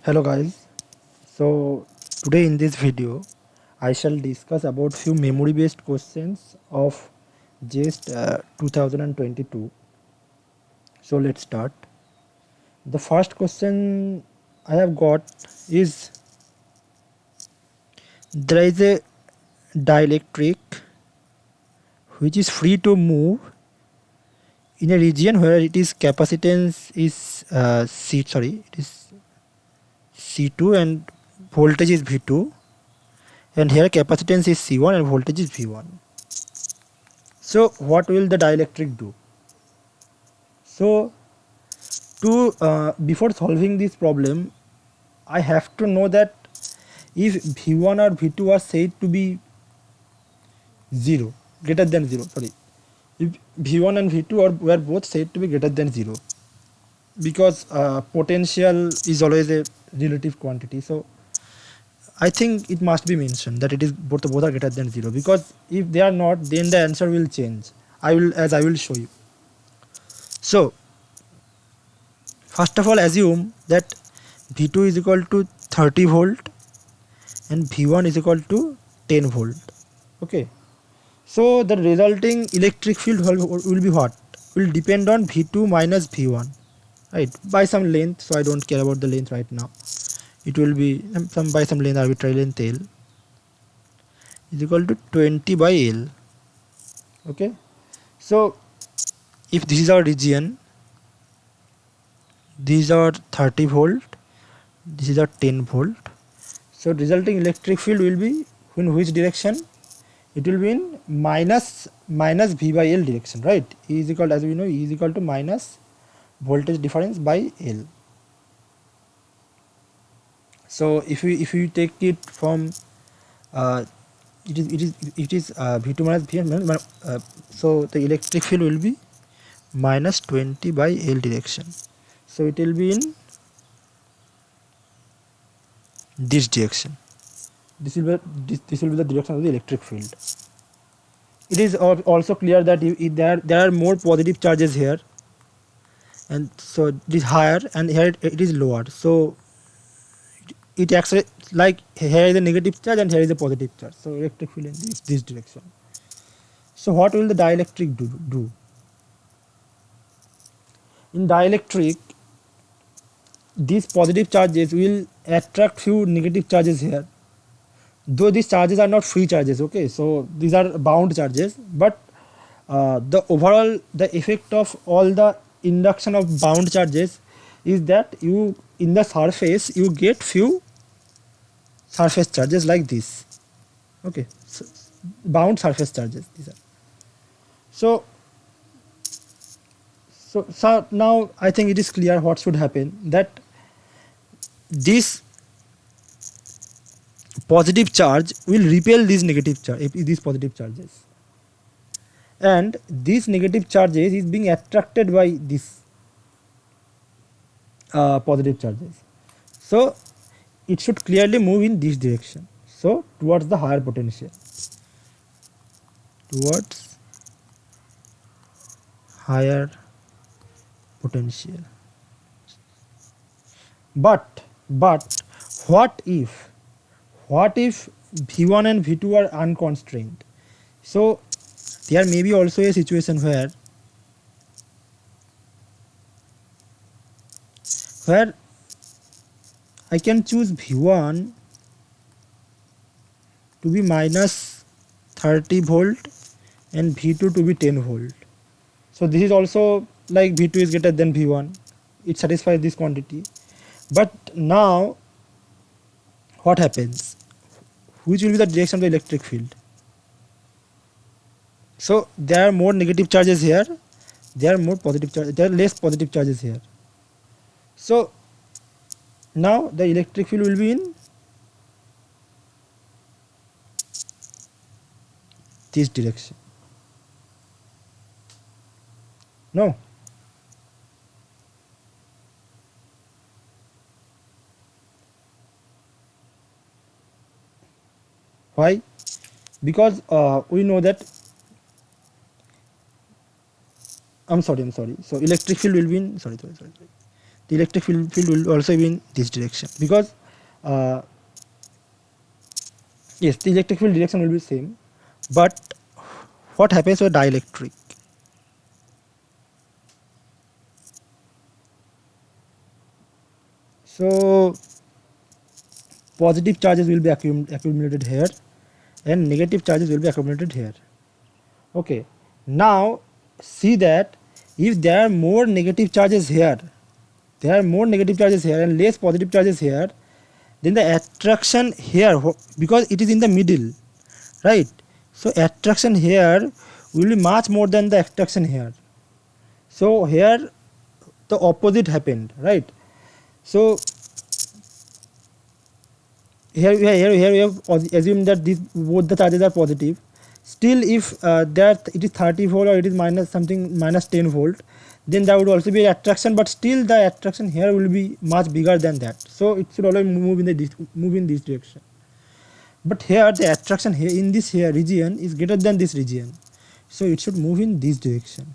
Hello guys. So today in this video I shall discuss about few memory based questions of JEST 2022. So let's start. The first question I have got is, there is a dielectric which is free to move in a region where it is capacitance is it is C2 and voltage is V2, and here capacitance is C1 and voltage is V1. So what will the dielectric do? So to before solving this problem, I have to know that if V1 or V2 are said to be 0, greater than 0, sorry, if V1 and V2 were both said to be greater than 0, because potential is always a relative quantity. So I think it must be mentioned that it is both are greater than 0, because if they are not, then the answer will change. I will show you. So first of all, assume that V2 is equal to 30 volt and V1 is equal to 10 volt. Okay. So the resulting electric field will be what? Will depend on V2 minus V1, right? By some length. So I don't care about the length right now. It will be by some length, arbitrary length L is equal to 20 by L. Okay. So if this is our region, these are 30 volt, this is a 10 volt. So resulting electric field will be in which direction? It will be in minus V by L direction, right? E is equal, as we know, E is equal to minus voltage difference by L. So if we take it from it is V2 minus V1, so the electric field will be minus 20 by L direction. So it will be in this direction. This will be the direction of the electric field. It is also clear that there are more positive charges here, and so it is higher, and here it is lower. So it acts like here is a negative charge and here is a positive charge. So electric field in this direction. So what will the dielectric do? In dielectric, these positive charges will attract few negative charges here, though these charges are not free charges. Okay, so these are bound charges, but the effect of all the induction of bound charges is that you in the surface you get few surface charges like this. Okay, so bound surface charges these are. So now I think it is clear what should happen, that this positive charge will repel these negative charge, these positive charges, and these negative charges is being attracted by this positive charges. So it should clearly move in this direction, so towards the higher potential, towards higher potential. But what if V1 and V2 are unconstrained? So there may be also a situation where I can choose V1 to be minus 30 volt and V2 to be 10 volt. So this is also like V2 is greater than V1. It satisfies this quantity. But now what happens? Which will be the direction of the electric field? So there are more negative charges here. There are more positive charges. There are less positive charges here. So now the electric field will be in this direction. No. Why? Because we know that I'm sorry. So electric field will be in sorry. the electric field will also be in this direction, because uh, yes, the electric field direction will be same. But what happens with dielectric? So positive charges will be accumulated here, and negative charges will be accumulated here. Okay, now see that if there are more negative charges here, and less positive charges here, then the attraction here, because it is in the middle, right? So attraction here will be much more than the attraction here. So here the opposite happened, right? So here we have assumed that these both the charges are positive. Still, if that it is 30 volt or it is minus something minus 10 volt, then there would also be attraction, but still the attraction here will be much bigger than that. So it should always move in this direction. But here the attraction here in this here region is greater than this region, so it should move in this direction.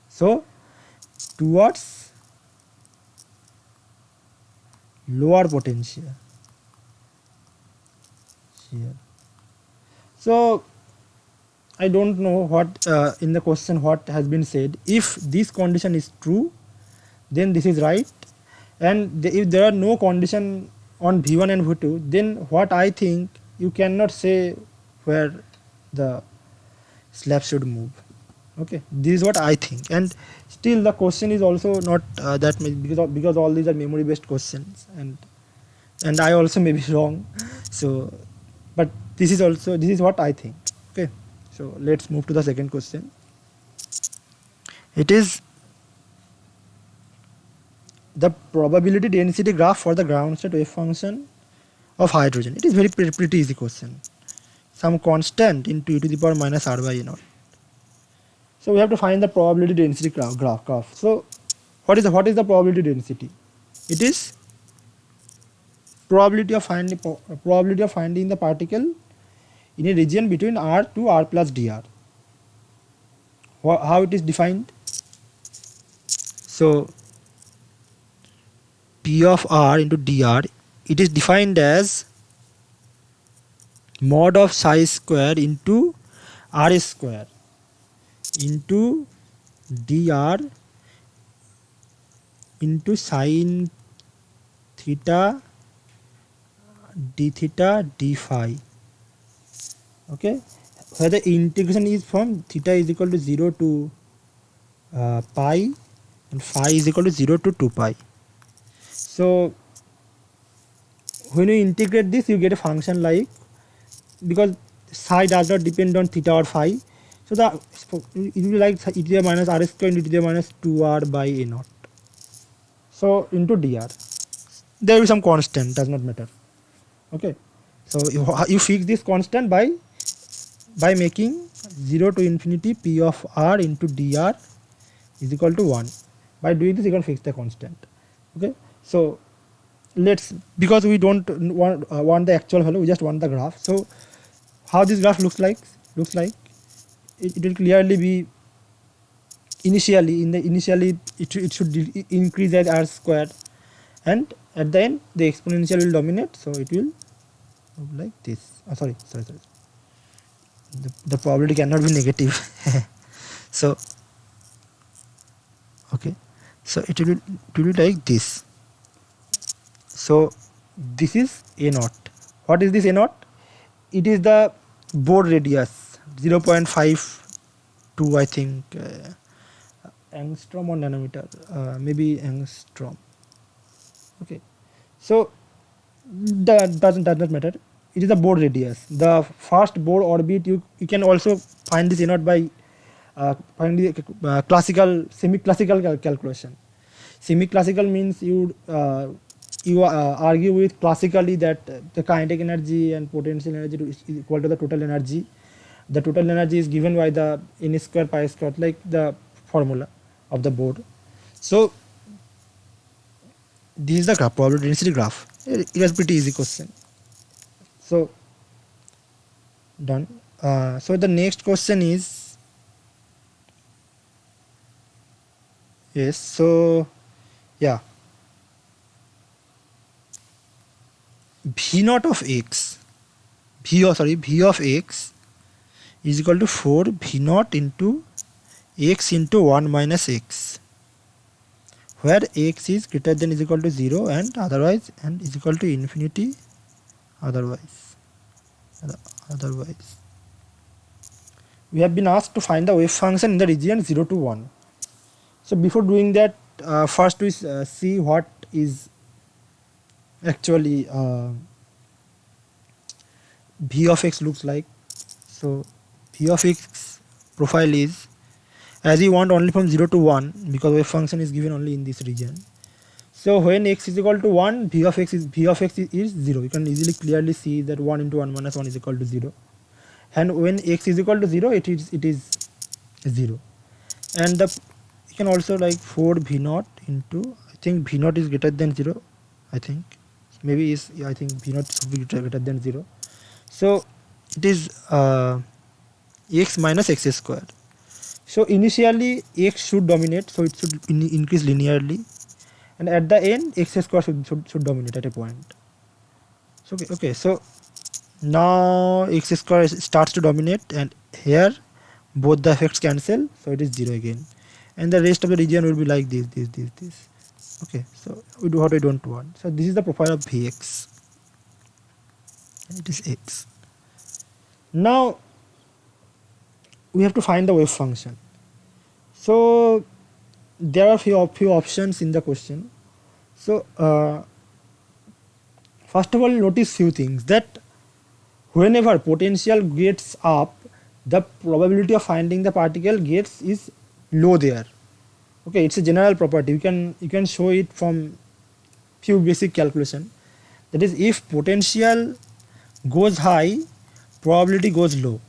So towards lower potential here. So I don't know what in the question what has been said. If this condition is true, then this is right, and if there are no condition on V1 and V2, then what I think, you cannot say where the slab should move. Okay, this is what I think. And still the question is also not that much, because all these are memory based questions, and I also may be wrong. So but this is what I think. Okay, so let's move to the second question. It is the probability density graph for the ground state wave function of hydrogen. It is very pretty easy question. Some constant into e to the power minus r by a naught. So we have to find the probability density graph. So what is the probability density? It is probability of finding the particle in a region between r to r plus dr. How it is defined? So P of r into dr, it is defined as mod of psi square into r square into dr into sine theta d theta d phi. Okay, where the integration is from theta is equal to 0 to pi, and phi is equal to 0 to 2 pi. So when you integrate this, you get a function like, because psi does not depend on theta or phi, so it will be like e to the minus r square into e to the minus 2r by a naught. So into dr, there will be some constant, does not matter. Okay, so you fix this constant by making 0 to infinity p of r into dr is equal to 1. By doing this, you can fix the constant. Okay, so because we don't want the actual value, we just want the graph. So how this graph looks like it will clearly be initially it should increase as r squared, and at the end the exponential will dominate, so it will look like this. Sorry, the probability cannot be negative. So okay, so it will be like this. So this is a naught. What is this a naught? It is the bore radius, 0.52, I think, angstrom or nanometer, maybe angstrom. Okay, so that does not matter. It is the bore radius, the first bore orbit. You can also find this a naught by finding the semi-classical calculation. Semi-classical means you argue with classically that the kinetic energy and potential energy is equal to the total energy. The total energy is given by the n square pi square, like the formula of the board. So this is the probability density graph. It was pretty easy question. So done. So the next question is Yes, so yeah, v naught of x, v of x is equal to 4 v naught into x into 1 minus x, where x is greater than is equal to 0 and otherwise and is equal to infinity otherwise. Otherwise, we have been asked to find the wave function in the region 0 to 1. So before doing that, first we see what is actually v of x looks like. So v of x profile is, as we want only from 0 to 1 because wave function is given only in this region. So when x is equal to 1, v of x is 0. You can easily clearly see that 1 into 1 minus 1 is equal to 0. And when x is equal to 0, it is 0. And you can also like 4 v naught into, I think v naught is greater than 0. I think maybe is, yeah, I think v naught should be greater than 0. So it is x minus x square. So initially x should dominate, so it should increase linearly, and at the end x square should dominate at a point. So okay, so now x square starts to dominate, and here both the effects cancel, so it is 0 again, and the rest of the region will be like this. Okay, so we do what we don't want. So this is the profile of Vx, and it is x. Now we have to find the wave function. So there are few options in the question. So first of all, notice few things, that whenever potential gets up, the probability of finding the particle gets is low there. Okay, it's a general property. You can show it from few basic calculation. That is, if potential goes high, probability goes low.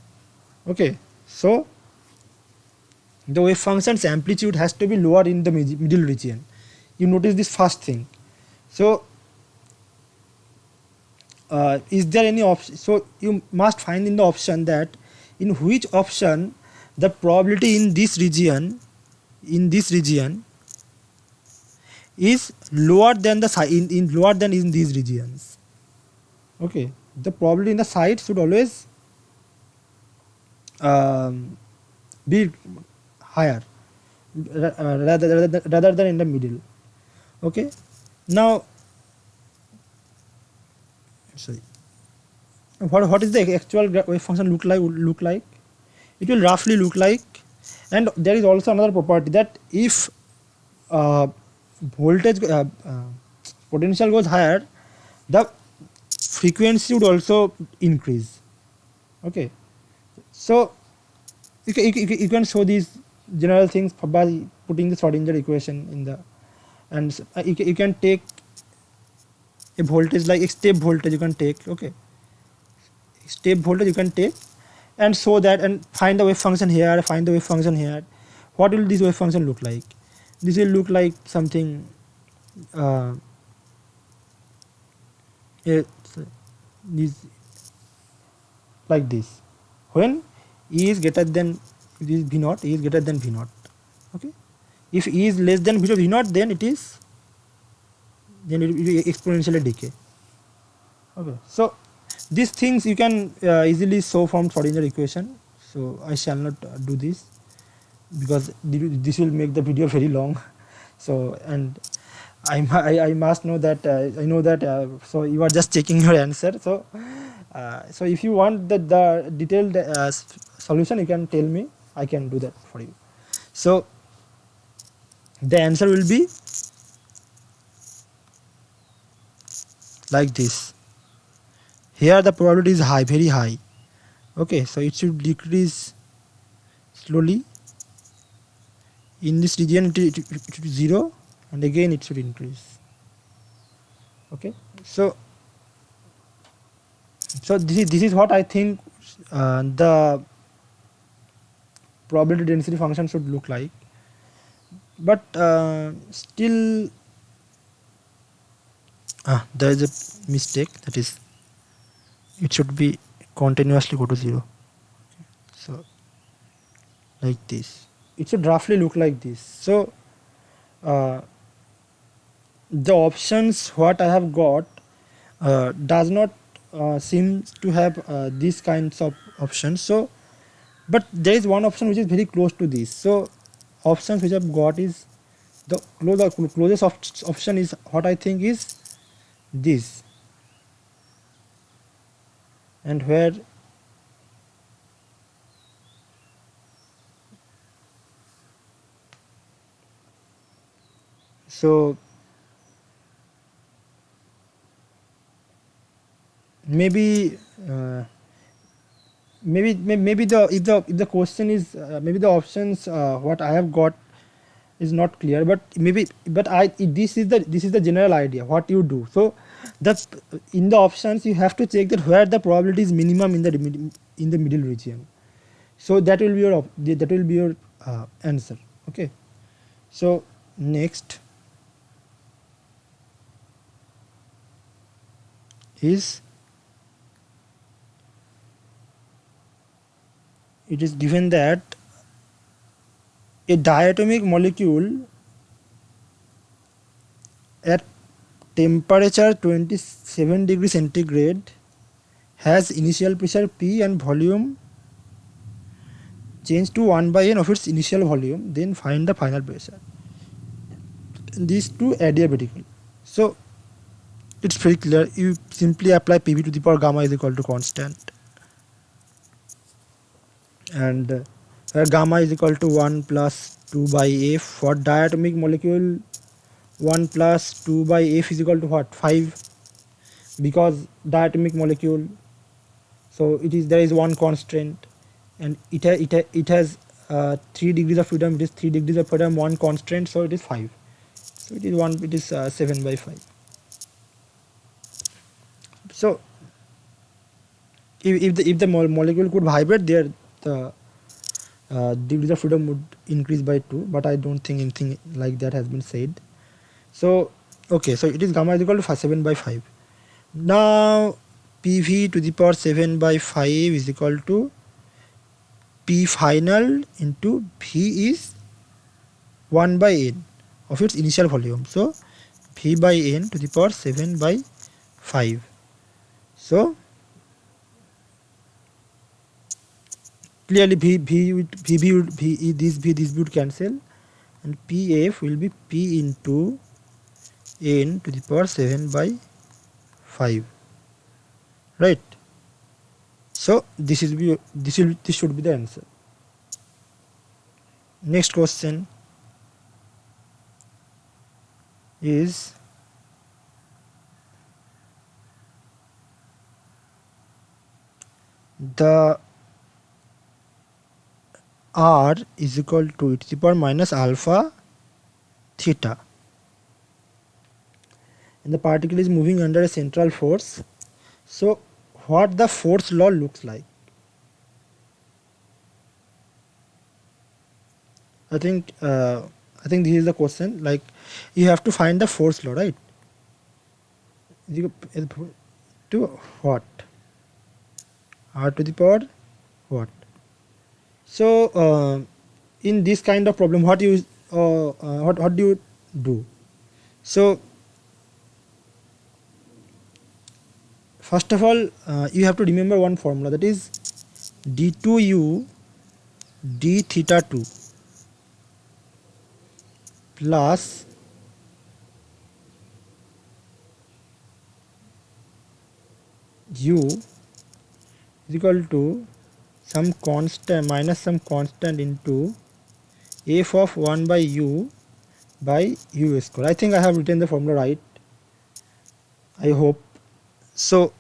Okay, so the wave function's amplitude has to be lower in the middle region. You notice this first thing. So is there any option? So you must find in the option that in which option the probability in this region is lower than the in lower than in these regions. Okay, the probability in the side should always be higher rather than in the middle. Okay, now sorry, what is the actual wave function look like? It will roughly look like, and there is also another property, that if voltage potential goes higher, the frequency would also increase. Okay, so you can show these general things by putting the Schrodinger equation in the, and you can take a voltage like a step voltage you can take. Okay, step voltage you can take and show that, and find the wave function here, find the wave function here. What will this wave function look like? This will look like something this, like this, when E is greater than this V naught, E is greater than V naught. Okay, if E is less than V naught, then it will exponentially decay. Okay, so these things you can easily show from Schrodinger equation. So I shall not do this because this will make the video very long. So, and I must know that I know that so you are just checking your answer. So so if you want the detailed solution, you can tell me, I can do that for you. So the answer will be like this. Here the probability is high, very high. Okay, so it should decrease slowly. In this region it is 0, and again it should increase. Okay, so this is what I think the probability density function should look like. But still there is a mistake, that is it should be continuously go to 0. So like this, it should roughly look like this. So uh, the options what I have got does not seem to have these kinds of options. So but there is one option which is very close to this. So options which I've got is the closest option is what I think is this, and where so maybe maybe the if the question is maybe the options what I have got is not clear, but maybe but I this is the general idea what you do. So that in the options you have to check that where the probability is minimum in the middle region. So that will be your answer. Okay. So next is, it is given that a diatomic molecule at temperature 27 degrees centigrade has initial pressure P and volume change to 1 by n of its initial volume, then find the final pressure. These two adiabatically. So it's very clear. You simply apply PV to the power gamma is equal to constant, and gamma is equal to 1 plus 2 by F. For diatomic molecule, 1 plus 2 by F is equal to what? 5, because diatomic molecule. So there is one constant, and it has 3 degrees of freedom. It is 3 degrees of freedom, one constant, so it is 5. So it is 7 by 5. So if the molecule could vibrate, there the degrees of freedom would increase by 2, but I don't think anything like that has been said. So okay, so it is gamma is equal to 7 by 5. Now PV to the power 7 by 5 is equal to P final into V is 1 by n of its initial volume. So V by n to the power 7 by 5. So clearly this would cancel, and PF will be P into n to the power 7 by 5, right? So this should be the answer. Next question is the R is equal to e to the power minus alpha theta, and the particle is moving under a central force. So what the force law looks like? I think this is the question. Like, you have to find the force law, right? To what? R to the power what? So in this kind of problem, what do you do? So first of all, you have to remember one formula, that is d2u d theta 2 plus u is equal to some constant minus some constant into f of 1 by u by u square. I think I have written the formula right, I hope. So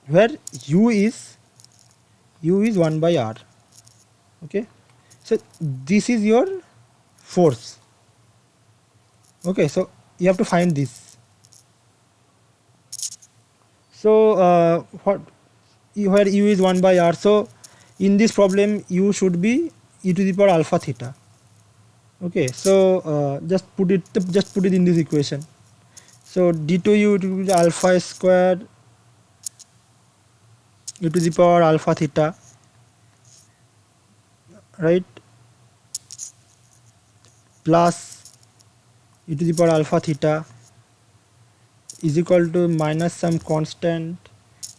where u is 1 by r. Okay, so this is your force. Okay, so you have to find this. So where u is 1 by r, so in this problem u should be e to the power alpha theta. Okay, so just put it in this equation. So d2u to the alpha square e to the power alpha theta, right, plus e to the power alpha theta is equal to minus some constant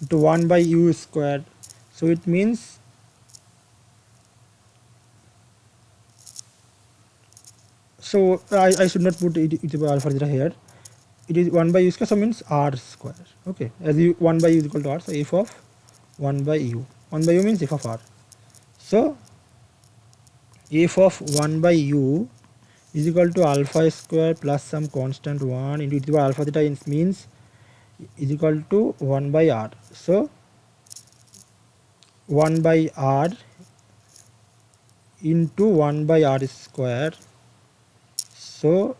into 1 by u square. So it means I should not put e to the power alpha theta here. It is 1 by u square, so means r square. Okay, as u 1 by u is equal to r, so f of 1 by u. 1 by u means f of r. So f of 1 by u is equal to alpha square plus some constant 1 into e to the power alpha theta means is equal to 1 by r. So 1 by r into 1 by r square. So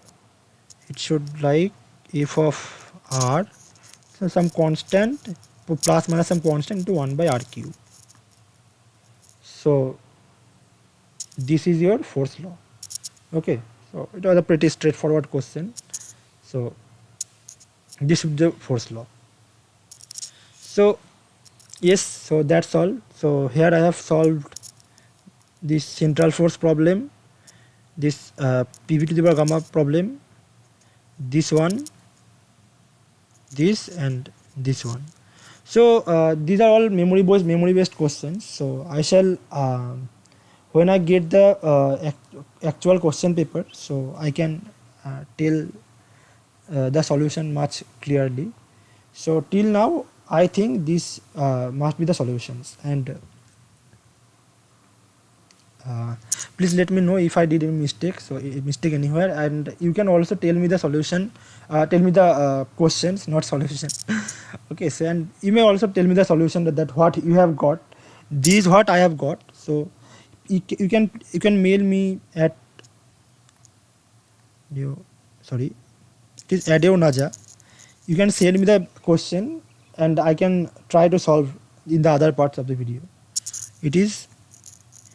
it should like f of r, so some constant plus minus some constant into 1 by r cube. So this is your force law. Okay, so it was a pretty straightforward question. So this is the force law. So yes, so that's all. So here I have solved this central force problem, this PV to the power gamma problem, this one, this and this one. So these are all memory based questions. So I shall when I get the actual question paper, so I can tell the solution much clearly. So till now I think this must be the solutions, and please let me know if I did any mistake, so mistake anywhere, and you can also tell me the solution, tell me the questions, not solution. Okay, so and you may also tell me the solution that what you have got, this what I have got. So you can mail me at sorry, it is adeonaja. You can send me the question and I can try to solve in the other parts of the video. It is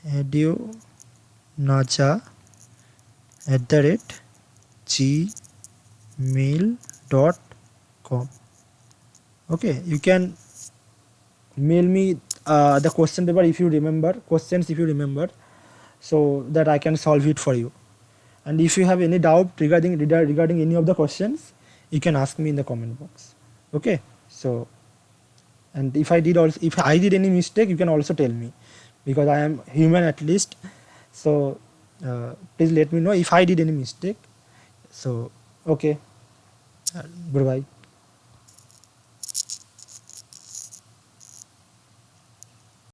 adeonaja@gmail.com. Okay, you can mail me the question paper if you remember, questions if you remember, so that I can solve it for you. And if you have any doubt regarding any of the questions, you can ask me in the comment box. Okay, so and if I did any mistake, you can also tell me, because I am human at least. So please let me know if I did any mistake. So okay, goodbye.